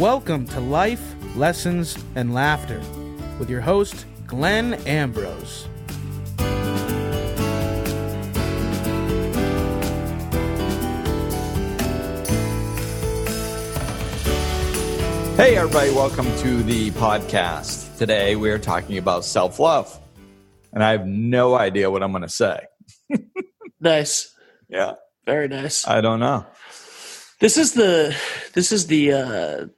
Welcome to Life, Lessons, and Laughter with your host, Glenn Ambrose. Hey everybody, welcome to the podcast. Today we are talking about self-love, and I have no idea what I'm going to say. Nice. Yeah. Very nice. I don't know. This is the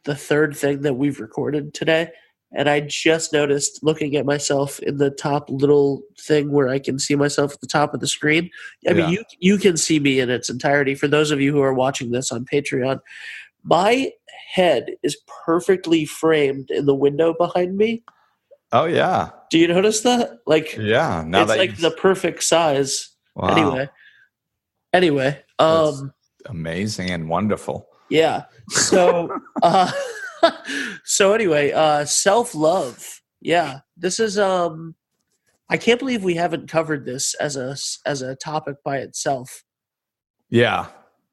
third thing that we've recorded today, and I just noticed looking at myself in the top little thing where I can see myself at the top of the screen. I mean, you can see me in its entirety. For those of you who are watching this on Patreon, my head is perfectly framed in the window behind me. Oh yeah. Do you notice that? Like, yeah. Now it's like the perfect size. Wow. Anyway. That's amazing and wonderful. Yeah. So, self-love. Yeah. This is, I can't believe we haven't covered this as a topic by itself. Yeah.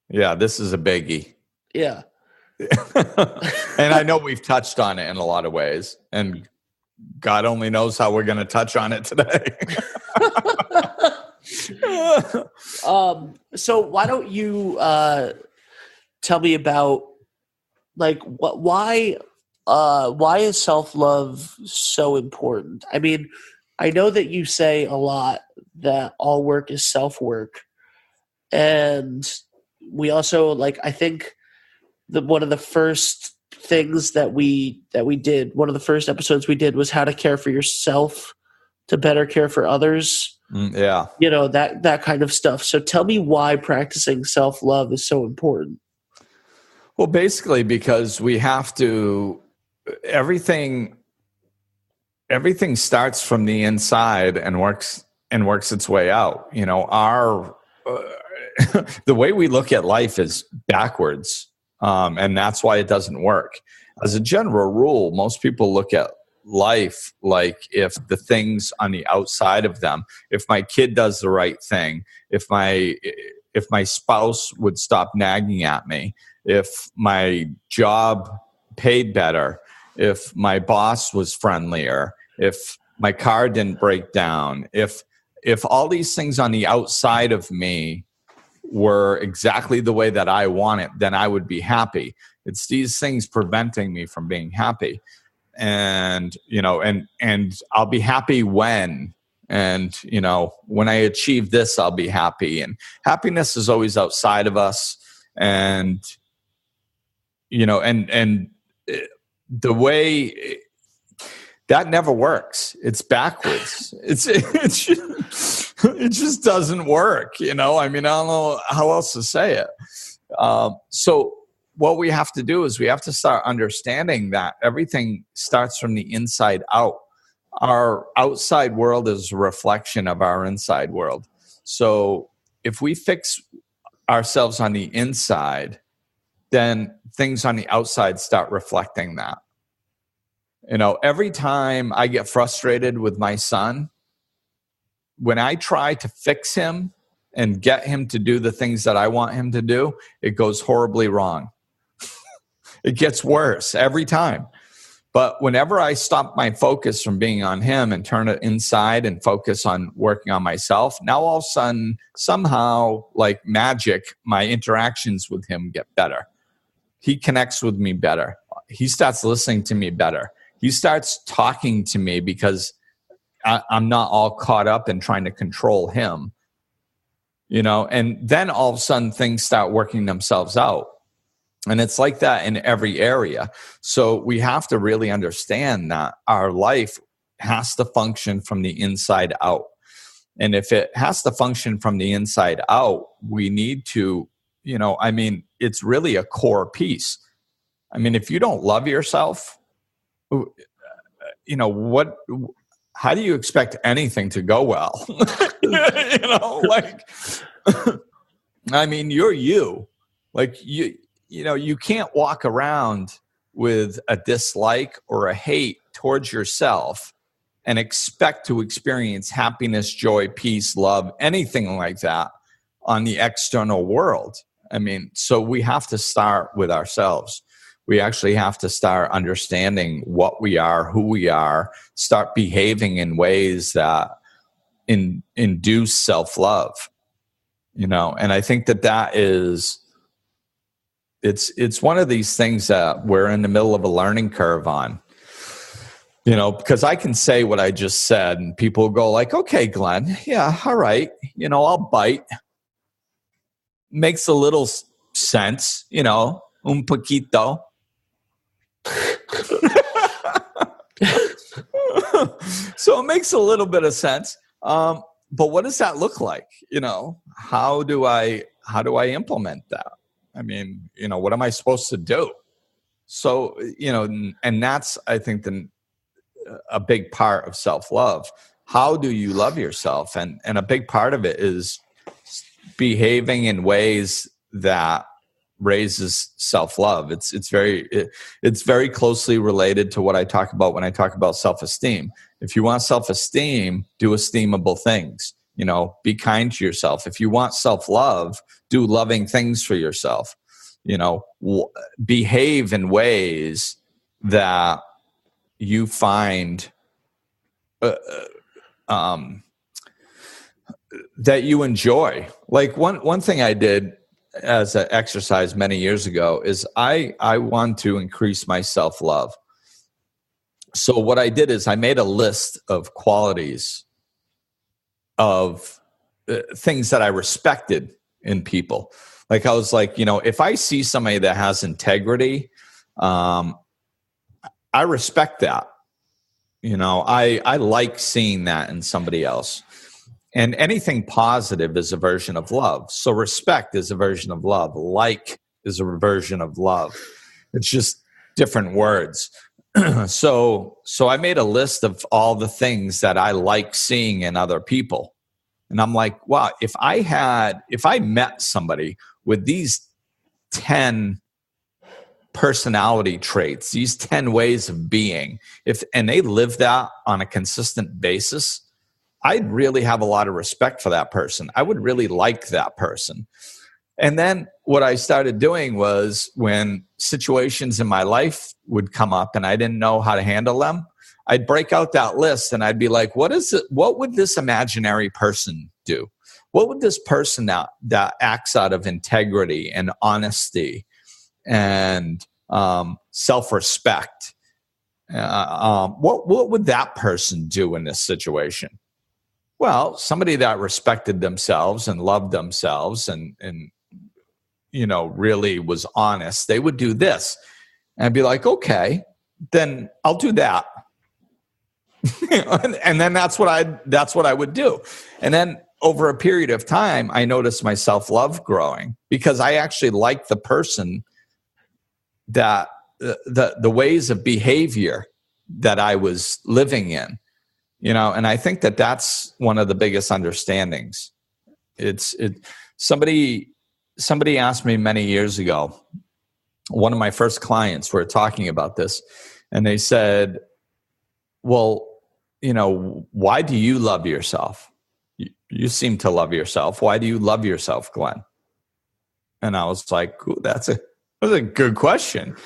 Yeah. This is a biggie. Yeah. And I know we've touched on it in a lot of ways, and God only knows how we're going to touch on it today. So why don't you tell me about why is self-love so important? I mean, I know that you say a lot that all work is self-work, and we also I think one of the first things that we did, one of the first episodes we did was how to care for yourself to better care for others. Yeah. You know, that kind of stuff. So tell me why practicing self-love is so important. Well, basically because we have to, everything starts from the inside and works its way out. You know, the way we look at life is backwards. And that's why it doesn't work. As a general rule, most people look at life like if the things on the outside of them, if my kid does the right thing, if my spouse would stop nagging at me, if my job paid better, if my boss was friendlier, if my car didn't break down, if all these things on the outside of me were exactly the way that I want it, then I would be happy. It's these things preventing me from being happy. And, you know, and I'll be happy when I achieve this, I'll be happy. And happiness is always outside of us. And, you know, and the way that never works. It's backwards. It just doesn't work. You know, I mean, I don't know how else to say it. So what we have to do is we have to start understanding that everything starts from the inside out. Our outside world is a reflection of our inside world. So if we fix ourselves on the inside, then things on the outside start reflecting that. You know, every time I get frustrated with my son, when I try to fix him and get him to do the things that I want him to do, it goes horribly wrong. It gets worse every time. But whenever I stop my focus from being on him and turn it inside and focus on working on myself, now all of a sudden, somehow, like magic, my interactions with him get better. He connects with me better. He starts listening to me better. He starts talking to me because I'm not all caught up in trying to control him, you know, and then all of a sudden things start working themselves out. And it's like that in every area. So we have to really understand that our life has to function from the inside out. And if it has to function from the inside out, we need to, you know, I mean, it's really a core piece. I mean, if you don't love yourself, you know, how do you expect anything to go well? You know, I mean, you're you. You know, you can't walk around with a dislike or a hate towards yourself and expect to experience happiness, joy, peace, love, anything like that on the external world. I mean, so we have to start with ourselves. We actually have to start understanding what we are, who we are, start behaving in ways that induce self-love, and I think that is, it's one of these things that we're in the middle of a learning curve on, because I can say what I just said and people go like, okay, Glenn, yeah, all right, I'll bite. Makes a little sense, un poquito. So it makes a little bit of sense. But what does that look like? How do I implement that? I mean, what am I supposed to do? So, and that's, I think, a big part of self-love. How do you love yourself? And a big part of it is behaving in ways that raises self-love. It's very closely related to what I talk about when I talk about self-esteem. If you want self-esteem, do esteemable things. Be kind to yourself. If you want self-love, do loving things for yourself. Behave in ways that you find that you enjoy. Like one thing I did as an exercise many years ago is I want to increase my self-love. So what I did is I made a list of qualities of things that I respected in people. Like I was like, if I see somebody that has integrity, I respect that. I like seeing that in somebody else. And anything positive is a version of love. So respect is a version of love. Like is a version of love. It's just different words. So I made a list of all the things that I like seeing in other people. And I'm like, wow, if I met somebody with these 10 personality traits, these 10 ways of being, and they live that on a consistent basis, I'd really have a lot of respect for that person. I would really like that person. And then what I started doing was when situations in my life would come up and I didn't know how to handle them, I'd break out that list and I'd be like, what would this imaginary person do? What would this person that acts out of integrity and honesty and self-respect, what would that person do in this situation? Well, somebody that respected themselves and loved themselves and really was honest, they would do this. And I'd be like, okay, then I'll do that. And then that's what I would do. And then over a period of time, I noticed my self-love growing because I actually liked the person that the ways of behavior that I was living in. And I think that's one of the biggest understandings. Somebody asked me many years ago, one of my first clients were talking about this, and they said, well, why do you love yourself? You seem to love yourself. Why do you love yourself, Glenn? And I was like, ooh, that's a good question.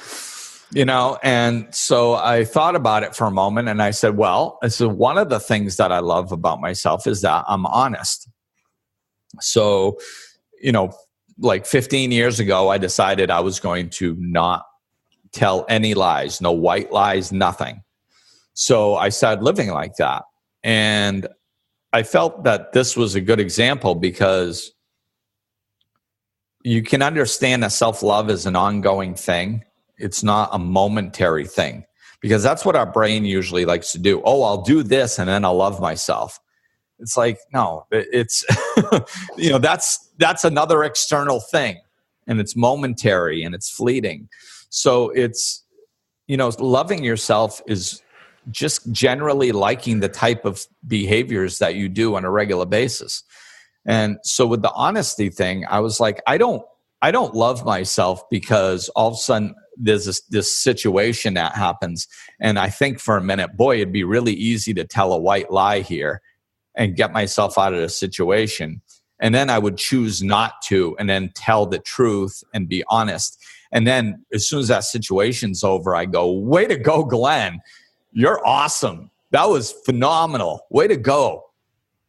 And so I thought about it for a moment and I said, well, one of the things that I love about myself is that I'm honest. So, like 15 years ago, I decided I was going to not tell any lies, no white lies, nothing. So I started living like that. And I felt that this was a good example because you can understand that self-love is an ongoing thing. It's not a momentary thing because that's what our brain usually likes to do. Oh, I'll do this and then I'll love myself. It's like, no, it's, that's another external thing and it's momentary and it's fleeting. So it's, loving yourself is just generally liking the type of behaviors that you do on a regular basis. And so with the honesty thing, I was like, I don't love myself because all of a sudden there's this situation that happens. And I think for a minute, boy, it'd be really easy to tell a white lie here and get myself out of the situation. And then I would choose not to, and then tell the truth and be honest. And then as soon as that situation's over, I go, way to go, Glenn. You're awesome. That was phenomenal. Way to go.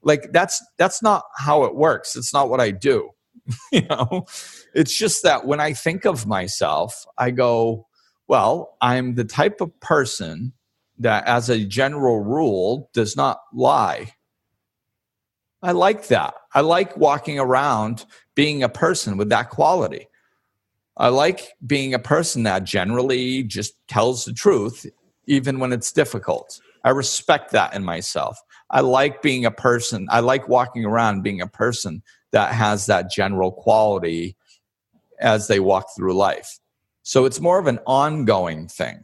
Like that's not how it works. It's not what I do. It's just that when I think of myself, I go, well, I'm the type of person that as a general rule does not lie. I like that. I like walking around being a person with that quality. I like being a person that generally just tells the truth, even when it's difficult. I respect that in myself. I like being a person. I like walking around being a person that has that general quality as they walk through life. So it's more of an ongoing thing.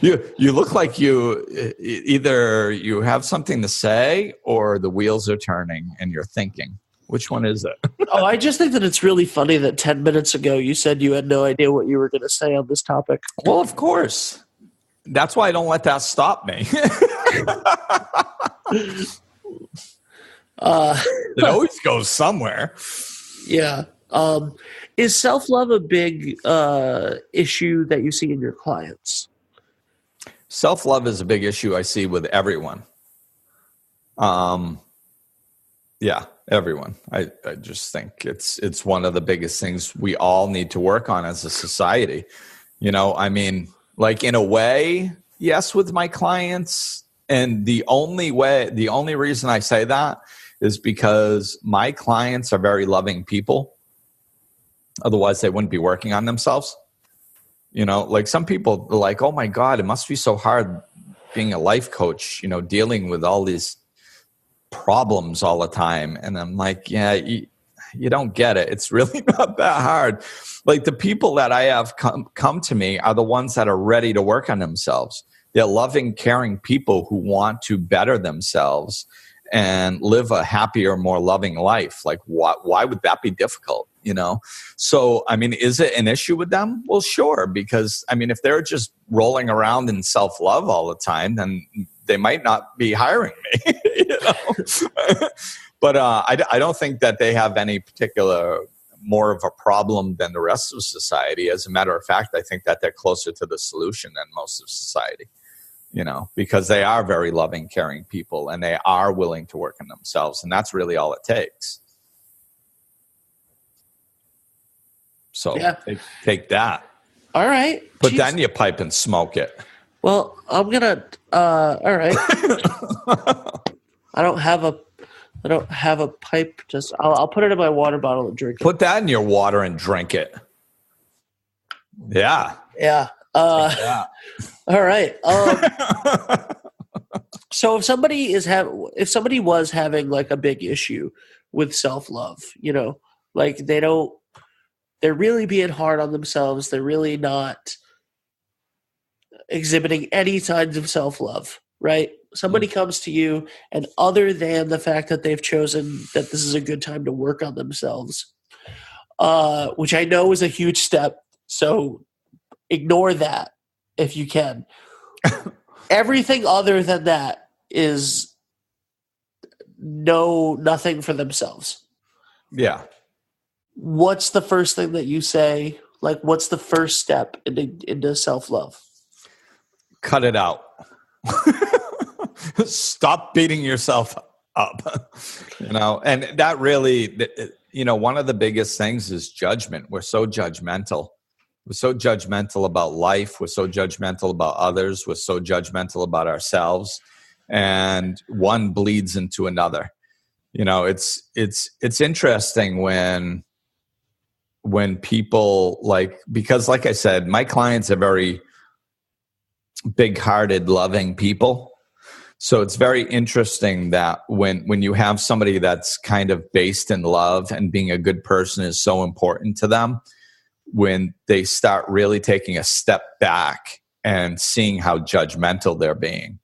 You look like either you have something to say or the wheels are turning and you're thinking. Which one is it? Oh, I just think that it's really funny that 10 minutes ago you said you had no idea what you were going to say on this topic. Well, of course. That's why I don't let that stop me. It always goes somewhere. Yeah. Is self-love a big issue that you see in your clients? Self-love is a big issue I see with everyone. Yeah, everyone. I just think it's one of the biggest things we all need to work on as a society. I mean, like in a way, yes, with my clients. And the only reason I say that is because my clients are very loving people. Otherwise, they wouldn't be working on themselves. Like some people are like, oh my God, it must be so hard being a life coach, dealing with all these problems all the time. And I'm like, yeah, you don't get it. It's really not that hard. Like the people that I have come to me are the ones that are ready to work on themselves. They're loving, caring people who want to better themselves and live a happier, more loving life. Like why would that be difficult? So, I mean, is it an issue with them? Well, sure. Because I mean, if they're just rolling around in self-love all the time, then they might not be hiring me, But I don't think that they have any particular more of a problem than the rest of society. As a matter of fact, I think that they're closer to the solution than most of society, because they are very loving, caring people and they are willing to work on themselves. And that's really all it takes. So yeah. Take that. All right. Put that in your pipe and smoke it. Well, I'm going to, all right. I don't have a pipe. Just I'll put it in my water bottle and drink it. Put that in your water and drink it. Yeah. Yeah. Yeah. All right. So if somebody was having like a big issue with self-love, like they're really being hard on themselves. They're really not exhibiting any signs of self-love, right? Somebody comes to you, and other than the fact that they've chosen that this is a good time to work on themselves, which I know is a huge step, so ignore that if you can. Everything other than that is nothing for themselves. Yeah. What's the first thing that you say? Like, what's the first step into self-love? Cut it out. Stop beating yourself up. And that really, one of the biggest things is judgment. We're so judgmental. We're so judgmental about life. We're so judgmental about others. We're so judgmental about ourselves. And one bleeds into another. It's interesting when people because like I said, my clients are very big-hearted, loving people. So it's very interesting that when you have somebody that's kind of based in love and being a good person is so important to them, when they start really taking a step back and seeing how judgmental they're being.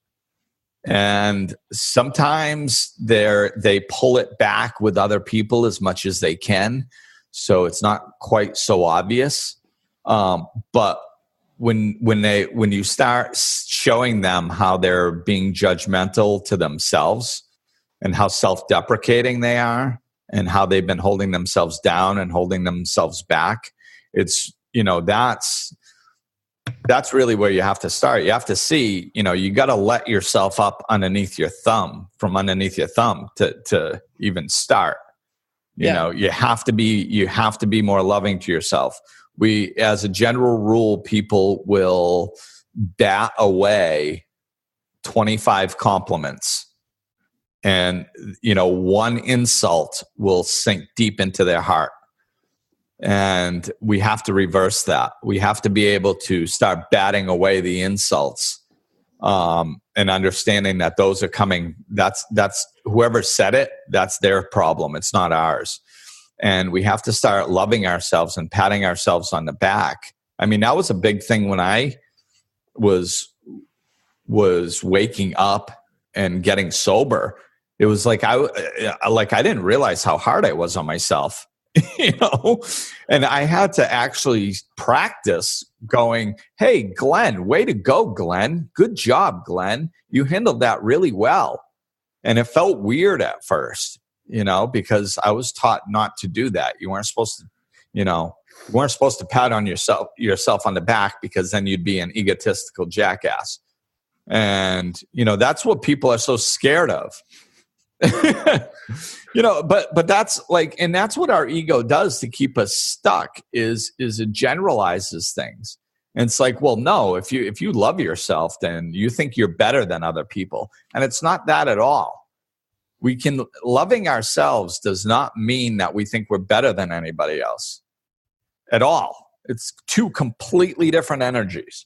And sometimes they pull it back with other people as much as they can. So it's not quite so obvious. But when you start showing them how they're being judgmental to themselves and how self-deprecating they are, and how they've been holding themselves down and holding themselves back. It's, that's really where you have to start. You have to see, you got to let yourself up from underneath your thumb to even start. You have to be more loving to yourself. As a general rule, people will bat away 25 compliments, and one insult will sink deep into their heart. And we have to reverse that. We have to be able to start batting away the insults, and understanding that those are coming. That's whoever said it, that's their problem. It's not ours. And we have to start loving ourselves and patting ourselves on the back. I mean, that was a big thing when I was waking up and getting sober. It was like I didn't realize how hard I was on myself. And I had to actually practice going, hey, Glenn, way to go, Glenn. Good job, Glenn. You handled that really well. And it felt weird at first, because I was taught not to do that. You weren't supposed to pat on yourself on the back, because then you'd be an egotistical jackass. And, that's what people are so scared of. But that's and that's what our ego does to keep us stuck is it generalizes things. And it's like, well, no, if you love yourself, then you think you're better than other people. And it's not that at all. Loving ourselves does not mean that we think we're better than anybody else at all. It's two completely different energies.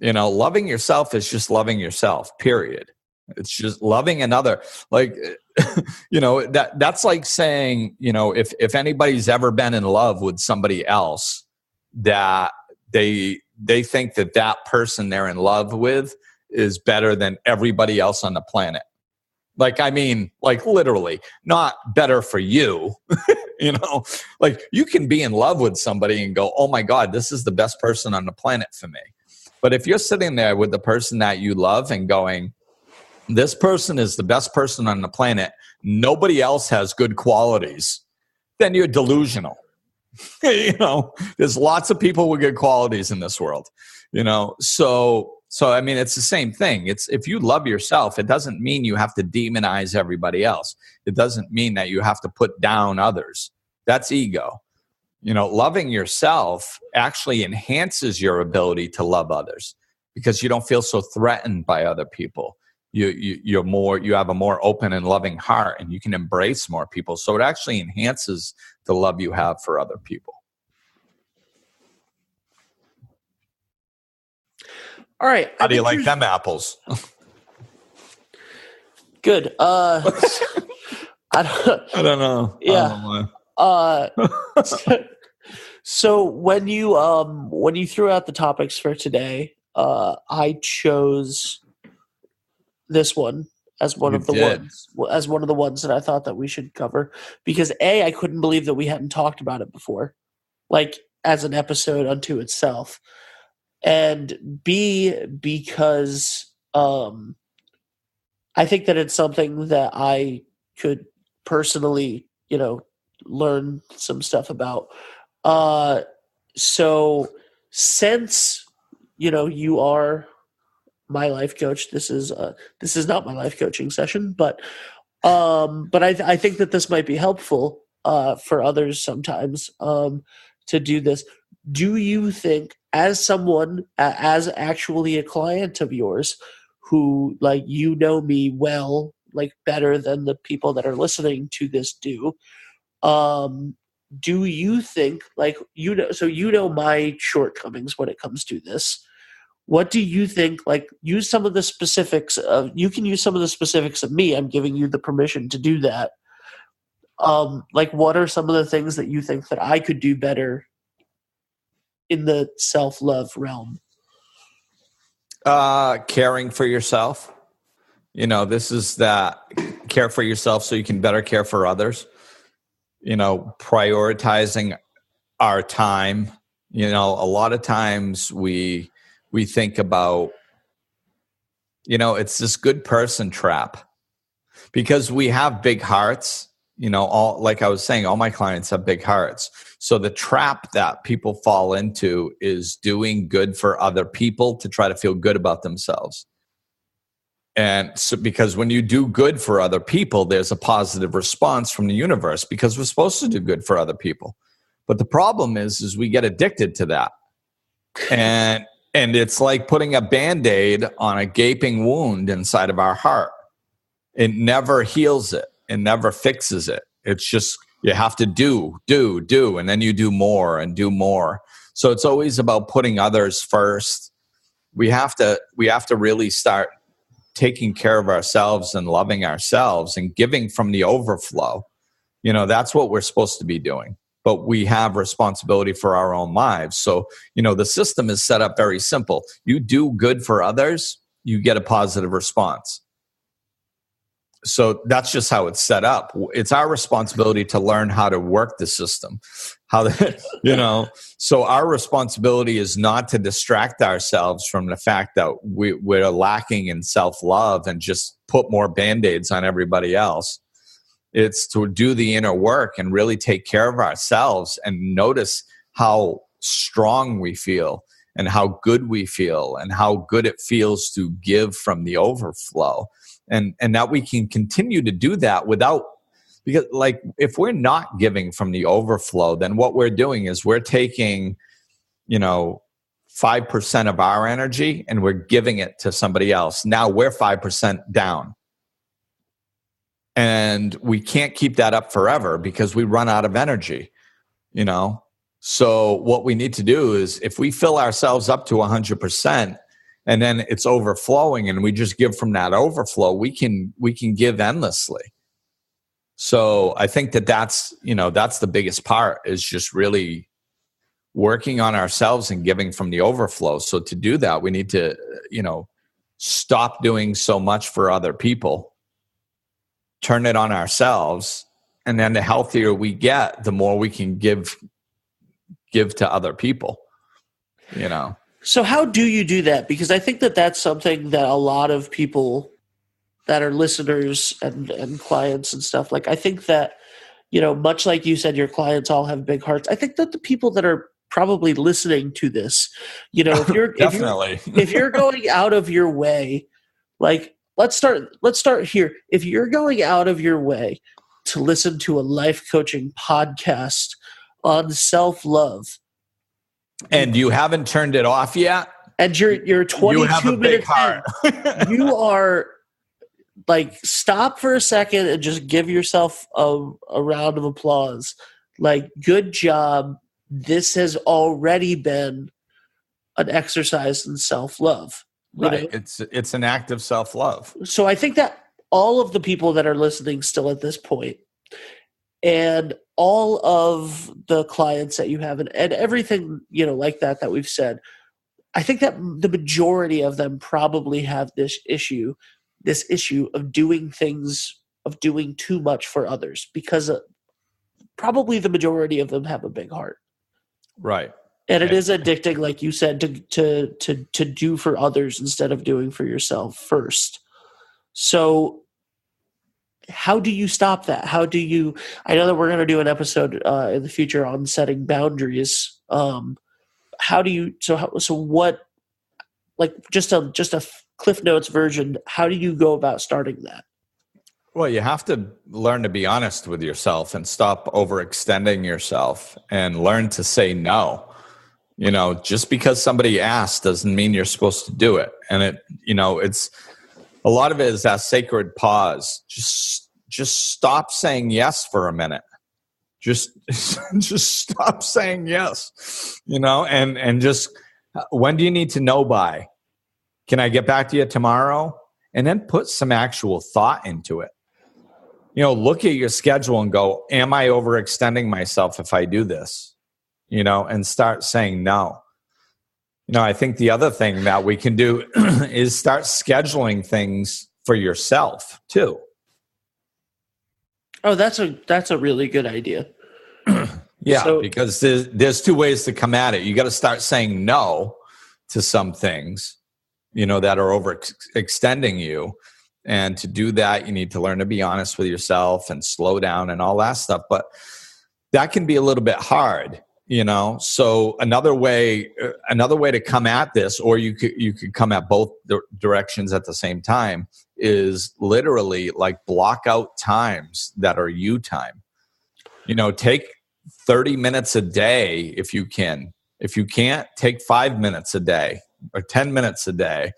Loving yourself is just loving yourself, period. It's just loving another. That's like saying, if anybody's ever been in love with somebody else, that they think that person they're in love with is better than everybody else on the planet. Literally, not better for you. You can be in love with somebody and go, oh my God, this is the best person on the planet for me. But if you're sitting there with the person that you love and going, this person is the best person on the planet, nobody else has good qualities, then you're delusional. There's lots of people with good qualities in this world, So I mean, it's the same thing. It's if you love yourself, it doesn't mean you have to demonize everybody else. It doesn't mean that you have to put down others. That's ego. Loving yourself actually enhances your ability to love others, because you don't feel so threatened by other people. You have a more open and loving heart, and you can embrace more people. So it actually enhances the love you have for other people. All right. How do you like them apples? Good. I don't know. Yeah. So when you threw out the topics for today, I chose this one as one of the ones that I thought that we should cover, because I couldn't believe that we hadn't talked about it before, as an episode unto itself, and B, because I think that it's something that I could personally, learn some stuff about. So since you are my life coach, this is not my life coaching session, but I think that this might be helpful for others sometimes to do this. Do you think, as someone, as actually a client of yours, who me well, better than the people that are listening to this do you think, my shortcomings when it comes to this? What do you think? Use some of the specifics of. You can use some of the specifics of me. I'm giving you the permission to do that. What are some of the things that you think that I could do better in the self-love realm? Caring for yourself. This is that care for yourself so you can better care for others. Prioritizing our time. A lot of times we think about, it's this good person trap, because we have big hearts all, like I was saying, all my clients have big hearts. So the trap that people fall into is doing good for other people to try to feel good about themselves. And so, because when you do good for other people, there's a positive response from the universe, because we're supposed to do good for other people. But the problem is we get addicted to that. And it's like putting a Band-Aid on a gaping wound inside of our heart. It never heals it. It never fixes it. It's just, you have to do, and then you do more and do more. So it's always about putting others first. We have to really start taking care of ourselves and loving ourselves and giving from the overflow. That's what we're supposed to be doing. But we have responsibility for our own lives. So, the system is set up very simple. You do good for others, you get a positive response. So that's just how it's set up. It's our responsibility to learn how to work the system. So our responsibility is not to distract ourselves from the fact that we're lacking in self-love and just put more Band-Aids on everybody else. It's to do the inner work and really take care of ourselves and notice how strong we feel and how good we feel and how good it feels to give from the overflow. And that we can continue to do that because like, if we're not giving from the overflow, then what we're doing is we're taking, 5% of our energy and we're giving it to somebody else. Now we're 5% down. And we can't keep that up forever because we run out of energy, So what we need to do is, if we fill ourselves up to 100%, and then it's overflowing and we just give from that overflow, we can give endlessly. So I think that's the biggest part, is just really working on ourselves and giving from the overflow. So to do that, we need to, stop doing so much for other people, turn it on ourselves. And then the healthier we get, the more we can give to other people, So how do you do that? Because I think that that's something that a lot of people that are listeners and clients and stuff, like, I think that, much like you said, your clients all have big hearts. I think that the people that are probably listening to this, if you're definitely if you're going out of your way, like, let's start here. If you're going out of your way to listen to a life coaching podcast on self-love, and you haven't turned it off yet, and you're 22 minutes in, you are like, stop for a second and just give yourself a round of applause. Like, good job. This has already been an exercise in self-love. Right. It's an act of self-love. So I think that all of the people that are listening still at this point, and all of the clients that you have, and everything, like that we've said, I think that the majority of them probably have this issue of doing too much for others, because probably the majority of them have a big heart. Right. And it is addicting, like you said, to do for others instead of doing for yourself first. So how do you stop that? I know that we're going to do an episode in the future on setting boundaries. How do you, what, like, just a Cliff Notes version, how do you go about starting that? Well, you have to learn to be honest with yourself and stop overextending yourself and learn to say no. Just because somebody asked doesn't mean you're supposed to do it. And it's a lot of it is that sacred pause. Just stop saying yes for a minute. Just stop saying yes, and just, when do you need to know by? Can I get back to you tomorrow? And then put some actual thought into it. Look at your schedule and go, am I overextending myself if I do this? And start saying no. I think the other thing that we can do is start scheduling things for yourself too. Oh, that's a really good idea. Yeah, because there's two ways to come at it. You got to start saying no to some things, that are overextending you. And to do that, you need to learn to be honest with yourself and slow down and all that stuff. But that can be a little bit hard, So another way to come at this, or you could come at both directions at the same time, is literally like block out times that are you time. Take 30 minutes a day if you can. If you can't, take 5 minutes a day or 10 minutes a day,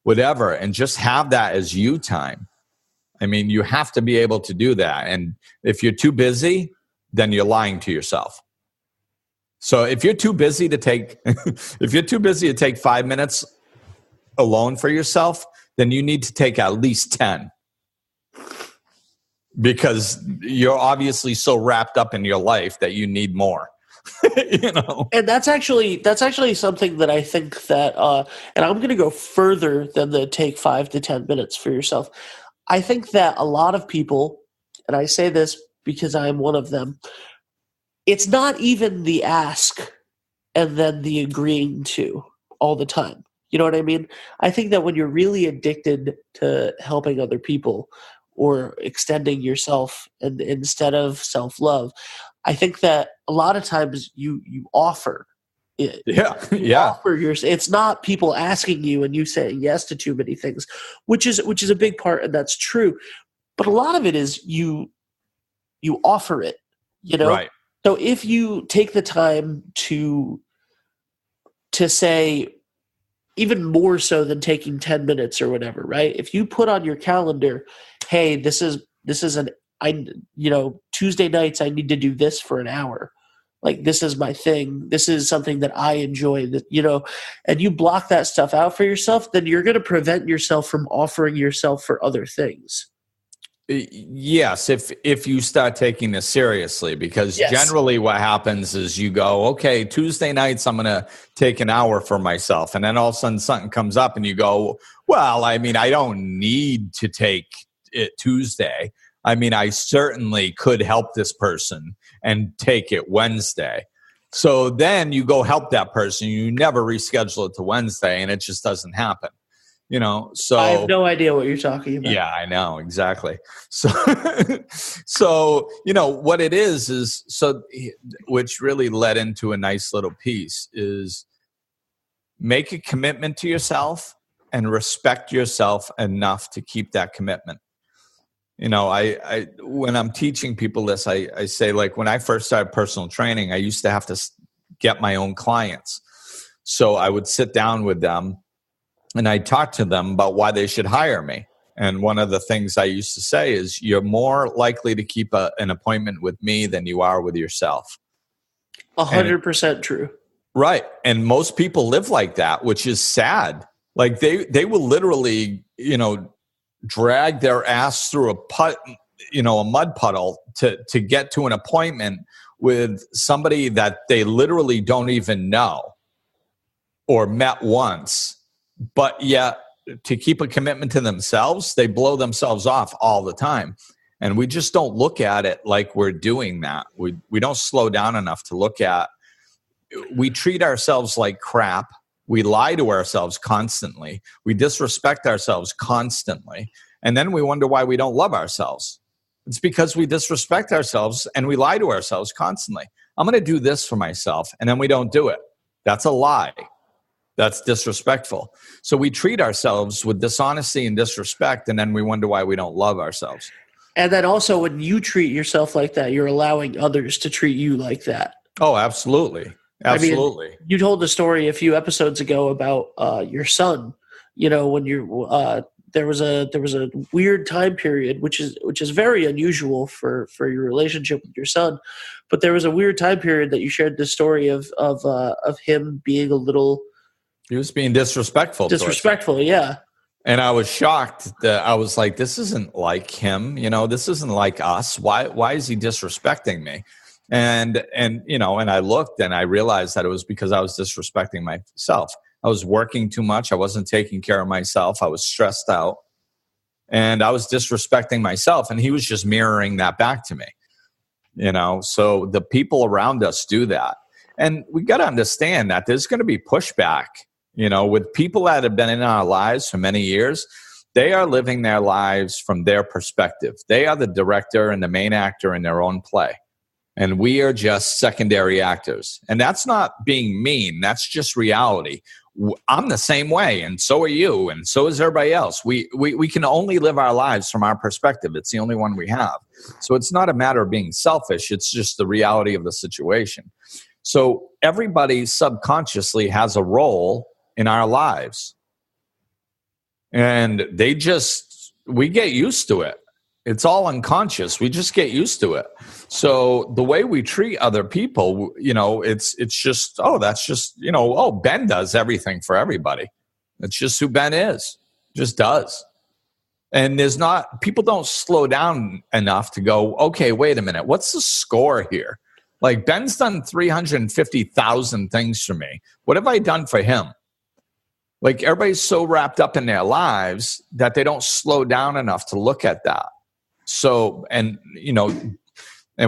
whatever, and just have that as you time. I mean, you have to be able to do that. And if you're too busy, then you're lying to yourself. So if you're too busy to take 5 minutes alone for yourself, then you need to take at least 10. Because you're obviously so wrapped up in your life that you need more. And that's actually something that I think that, and I'm going to go further than the take 5 to 10 minutes for yourself. I think that a lot of people, and I say this because I am one of them, it's not even the ask and then the agreeing to all the time. You know what I mean? I think that when you're really addicted to helping other people or extending yourself and instead of self-love, I think that a lot of times you offer it. Yeah. Offer it's not people asking you and you saying yes to too many things, which is a big part, and that's true. But a lot of it is you offer it, Right. So if you take the time to say, even more so than taking 10 minutes or whatever, right? If you put on your calendar, hey, this is Tuesday nights, I need to do this for an hour. Like, this is my thing. This is something that I enjoy, and you block that stuff out for yourself, then you're going to prevent yourself from offering yourself for other things. Yes, if you start taking this seriously, because generally what happens is you go, okay, Tuesday nights, I'm going to take an hour for myself. And then all of a sudden something comes up and you go, well, I mean, I don't need to take it Tuesday. I mean, I certainly could help this person and take it Wednesday. So then you go help that person. You never reschedule it to Wednesday, and it just doesn't happen. So I have no idea what you're talking about. Yeah, I know. Exactly. So, what it is, which really led into a nice little piece, is make a commitment to yourself and respect yourself enough to keep that commitment. I when I'm teaching people this, I say, like, when I first started personal training, I used to have to get my own clients. So I would sit down with them and I talk to them about why they should hire me. And one of the things I used to say is, you're more likely to keep an appointment with me than you are with yourself. 100% true. Right. And most people live like that, which is sad. Like, they will literally, drag their ass through a mud puddle to get to an appointment with somebody that they literally don't even know or met once. But yet, to keep a commitment to themselves, they blow themselves off all the time. And we just don't look at it like we're doing that. We don't slow down enough to look at. We treat ourselves like crap. We lie to ourselves constantly. We disrespect ourselves constantly. And then we wonder why we don't love ourselves. It's because we disrespect ourselves and we lie to ourselves constantly. I'm going to do this for myself, and then we don't do it. That's a lie. That's disrespectful. So we treat ourselves with dishonesty and disrespect, and then we wonder why we don't love ourselves. And then also, when you treat yourself like that, you're allowing others to treat you like that. Oh, absolutely. Absolutely. I mean, you told a story a few episodes ago about your son. When there was a weird time period, which is very unusual for your relationship with your son. But there was a weird time period that you shared the story of him being a little. He was being disrespectful. Disrespectful, yeah. And I was shocked that I was like, this isn't like him. This isn't like us. Why is he disrespecting me? And I looked and I realized that it was because I was disrespecting myself. I was working too much. I wasn't taking care of myself. I was stressed out. And I was disrespecting myself. And he was just mirroring that back to me. So the people around us do that. And we got to understand that there's going to be pushback. With people that have been in our lives for many years, They are living their lives from their perspective. They are the director and the main actor in their own play. And we are just secondary actors. And that's not being mean. That's just reality. I'm the same way, and so are you, and so is everybody else. We can only live our lives from our perspective. It's the only one we have. So it's not a matter of being selfish. It's just the reality of the situation. So everybody subconsciously has a role in our lives. And we get used to it. It's all unconscious. We just get used to it. So the way we treat other people, it's just, that's just, Ben does everything for everybody. It's just who Ben is. Just does. And people don't slow down enough to go, okay, wait a minute. What's the score here? Like, Ben's done 350,000 things for me. What have I done for him? Like, everybody's so wrapped up in their lives that they don't slow down enough to look at that. So, and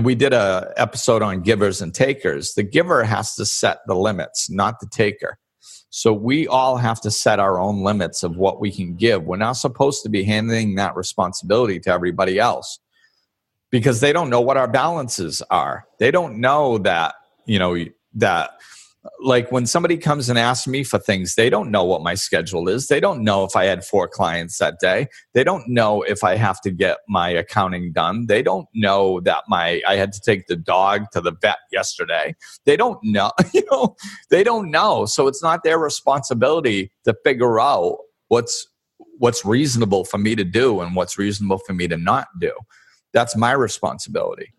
we did a episode on givers and takers. The giver has to set the limits, not the taker. So we all have to set our own limits of what we can give. We're not supposed to be handing that responsibility to everybody else, because they don't know what our balances are. They don't know that, like, when somebody comes and asks me for things, they don't know what my schedule is. They don't know if I had 4 clients that day. They don't know if I have to get my accounting done. They don't know that I had to take the dog to the vet yesterday. They don't know, they don't know. So it's not their responsibility to figure out what's reasonable for me to do and what's reasonable for me to not do. That's my responsibility,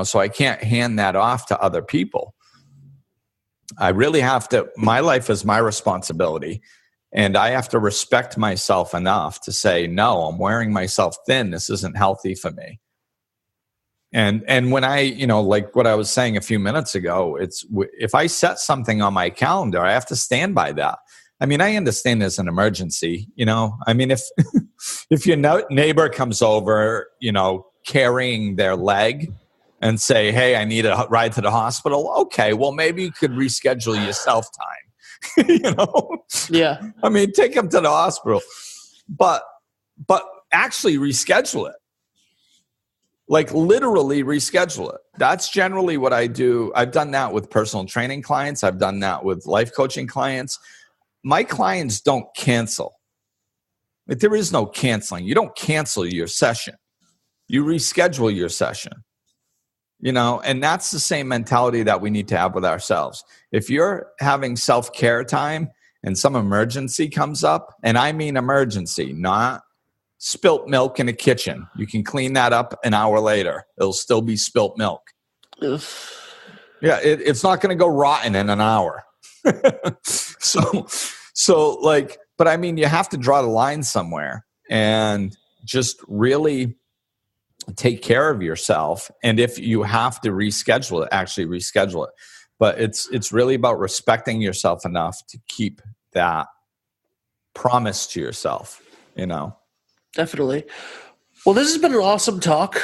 so I can't hand that off to other people. I really have to. My life is my responsibility, and I have to respect myself enough to say, no, I'm wearing myself thin. This isn't healthy for me. And when I, like what I was saying a few minutes ago, if I set something on my calendar, I have to stand by that. I mean, I understand there's an emergency, I mean, if your neighbor comes over, carrying their leg and say, hey, I need a ride to the hospital. Okay, well, maybe you could reschedule your self-time, Yeah. I mean, take them to the hospital, but actually reschedule it. Like, literally reschedule it. That's generally what I do. I've done that with personal training clients. I've done that with life coaching clients. My clients don't cancel. Like, there is no canceling. You don't cancel your session. You reschedule your session. And that's the same mentality that we need to have with ourselves. If you're having self-care time and some emergency comes up, and I mean emergency, not spilt milk in a kitchen. You can clean that up an hour later. It'll still be spilt milk. Ugh. Yeah, it's not going to go rotten in an hour. So like, but I mean, you have to draw the line somewhere and just really take care of yourself. And if you have to reschedule it, actually reschedule it. But it's really about respecting yourself enough to keep that promise to yourself, Definitely. Well, this has been an awesome talk.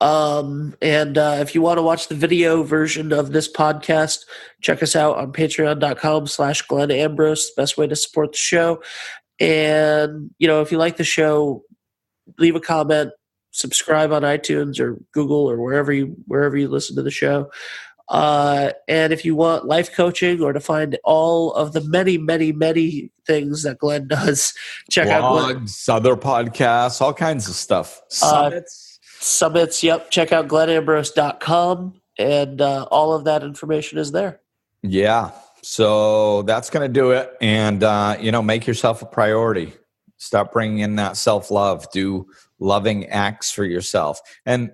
And if you want to watch the video version of this podcast, check us out on patreon.com/Glenn Ambrose. Best way to support the show. And, if you like the show, leave a comment, subscribe on iTunes or Google or wherever you listen to the show. And if you want life coaching or to find all of the many, many, many things that Glenn does, check out blogs, other podcasts, all kinds of stuff. Summits, yep. Check out glennambrose.com, and all of that information is there. Yeah. So that's going to do it. And, make yourself a priority. Stop bringing in that self-love. Do loving acts for yourself. And,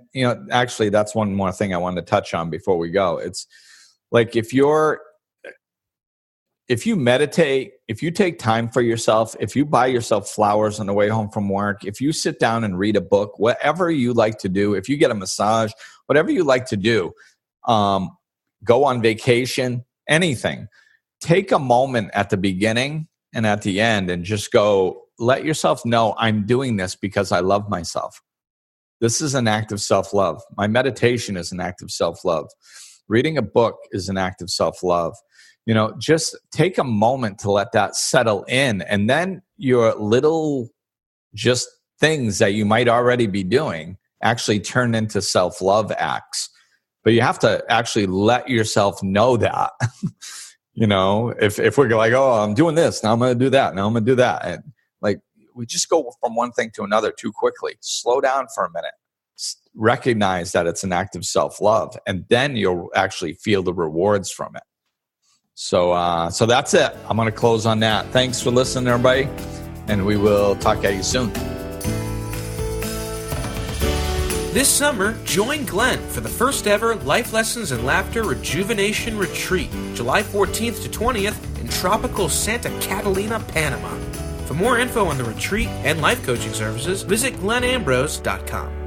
actually, that's one more thing I wanted to touch on before we go. It's like, if you meditate, if you take time for yourself, if you buy yourself flowers on the way home from work, if you sit down and read a book, whatever you like to do, if you get a massage, whatever you like to do, go on vacation, anything, take a moment at the beginning and at the end and just go, let yourself know, I'm doing this because I love myself. This is an act of self-love. My meditation is an act of self-love. Reading a book is an act of self-love. Just take a moment to let that settle in. And then your little just things that you might already be doing actually turn into self-love acts. But you have to actually let yourself know that. If we're like, oh, I'm doing this, now I'm going to do that, now I'm going to do that. And like, we just go from one thing to another too quickly. Slow down for a minute. Recognize that it's an act of self-love, and then you'll actually feel the rewards from it. So that's it. I'm going to close on that. Thanks for listening, everybody, and we will talk at you soon. This summer, join Glenn for the first ever Life Lessons and Laughter Rejuvenation Retreat, July 14th to 20th in tropical Santa Catalina, Panama. For more info on the retreat and life coaching services, visit glennambrose.com.